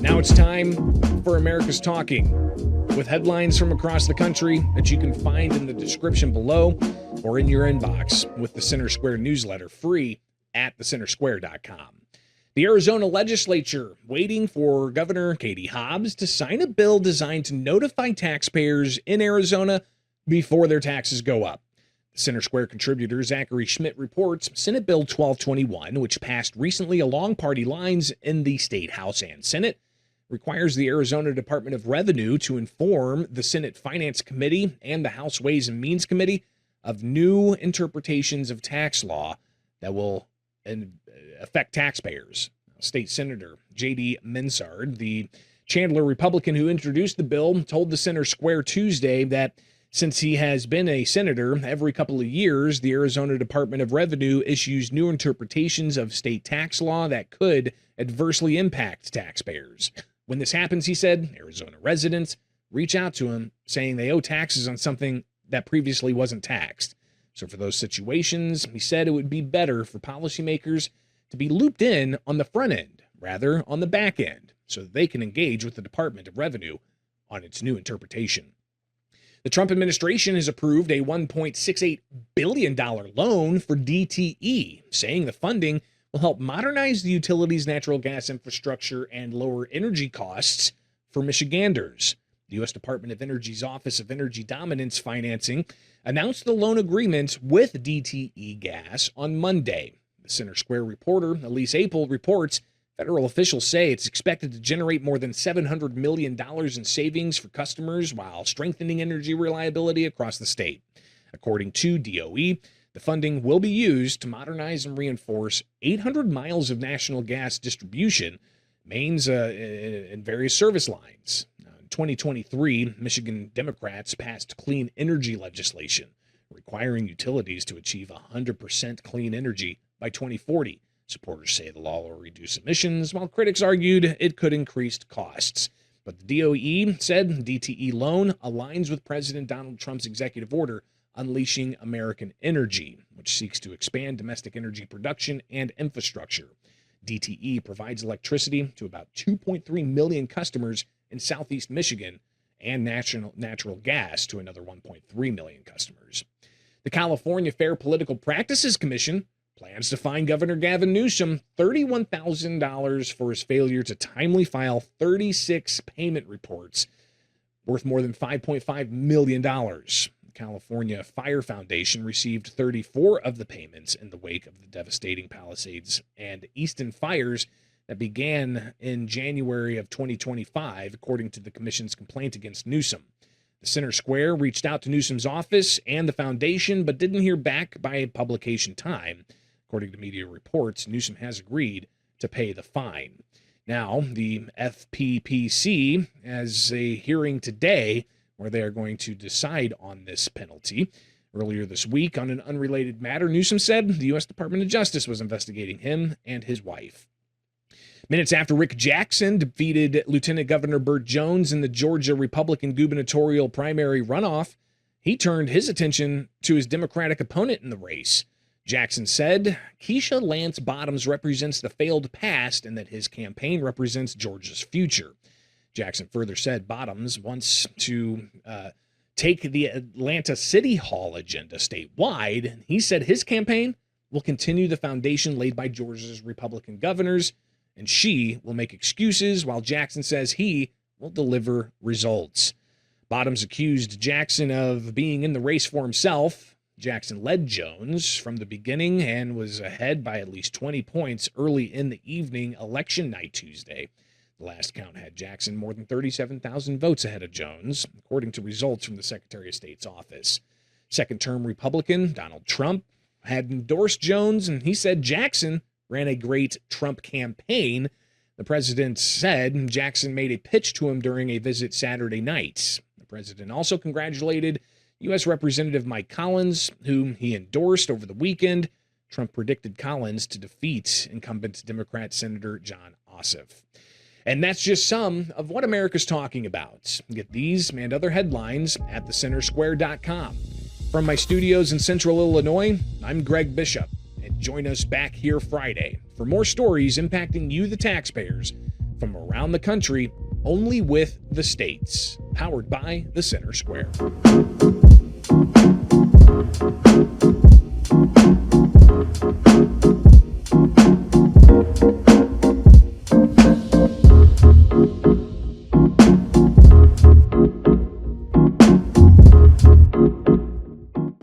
Now it's time for America's Talking, with headlines from across the country that you can find in the description below or in your inbox with the Center Square newsletter, free at thecentersquare.com. The Arizona legislature waiting for Governor Katie Hobbs to sign a bill designed to notify taxpayers in Arizona before their taxes go up. The Center Square contributor Zachary Schmidt reports Senate Bill 1221, which passed recently along party lines in the State House and Senate, requires the Arizona Department of Revenue to inform the Senate Finance Committee and the House Ways and Means Committee of new interpretations of tax law that will affect taxpayers. State Senator J.D. Mensard, the Chandler Republican who introduced the bill, told the Center Square Tuesday that since he has been a senator, every couple of years, the Arizona Department of Revenue issues new interpretations of state tax law that could adversely impact taxpayers. When this happens, he said, Arizona residents reach out to him saying they owe taxes on something that previously wasn't taxed. So for those situations, he said it would be better for policymakers to be looped in on the front end rather on the back end so that they can engage with the Department of Revenue on its new interpretation. The Trump administration has approved a $1.68 billion loan for DTE, saying the funding will help modernize the utility's natural gas infrastructure and lower energy costs for Michiganders. The U.S. Department of Energy's Office of Energy Dominance Financing announced the loan agreement with DTE Gas on Monday. The Center Square reporter, Elise Apel, reports federal officials say it's expected to generate more than $700 million in savings for customers while strengthening energy reliability across the state. According to DOE, the funding will be used to modernize and reinforce 800 miles of national gas distribution mains and various service lines. In 2023, Michigan Democrats passed clean energy legislation requiring utilities to achieve 100% clean energy by 2040. Supporters say the law will reduce emissions, while critics argued it could increase costs. But the DOE said the DTE loan aligns with President Donald Trump's executive order Unleashing American Energy, which seeks to expand domestic energy production and infrastructure. DTE provides electricity to about 2.3 million customers in southeast Michigan and natural gas to another 1.3 million customers. The California Fair Political Practices Commission plans to fine Governor Gavin Newsom $31,000 for his failure to timely file 36 payment reports worth more than $5.5 million. The California Fire Foundation received 34 of the payments in the wake of the devastating Palisades and Easton fires that began in January of 2025, according to the commission's complaint against Newsom. The Center Square reached out to Newsom's office and the foundation, but didn't hear back by publication time. According to media reports, Newsom has agreed to pay the fine. Now, the FPPC has a hearing today where they are going to decide on this penalty. Earlier this week, on an unrelated matter, Newsom said the U.S. Department of Justice was investigating him and his wife. Minutes after Rick Jackson defeated Lieutenant Governor Burt Jones in the Georgia Republican gubernatorial primary runoff, he turned his attention to his Democratic opponent in the race. Jackson said Keisha Lance Bottoms represents the failed past and that his campaign represents Georgia's future. Jackson further said Bottoms wants to take the Atlanta City Hall agenda statewide. He said his campaign will continue the foundation laid by Georgia's Republican governors, and she will make excuses while Jackson says he will deliver results. Bottoms accused Jackson of being in the race for himself. Jackson led Jones from the beginning and was ahead by at least 20 points early in the evening election night Tuesday. The last count had Jackson more than 37,000 votes ahead of Jones, according to results from the Secretary of State's office. Second-term Republican Donald Trump had endorsed Jones, and he said Jackson ran a great Trump campaign. The president said Jackson made a pitch to him during a visit Saturday night. The president also congratulated U.S. Representative Mike Collins, whom he endorsed over the weekend. Trump predicted Collins to defeat incumbent Democrat Senator John Ossoff. And that's just some of what America's talking about. Get these and other headlines at thecentersquare.com. From my studios in Central Illinois, I'm Greg Bishop, and join us back here Friday for more stories impacting you, the taxpayers, from around the country, only with the states. Powered by the Center Square.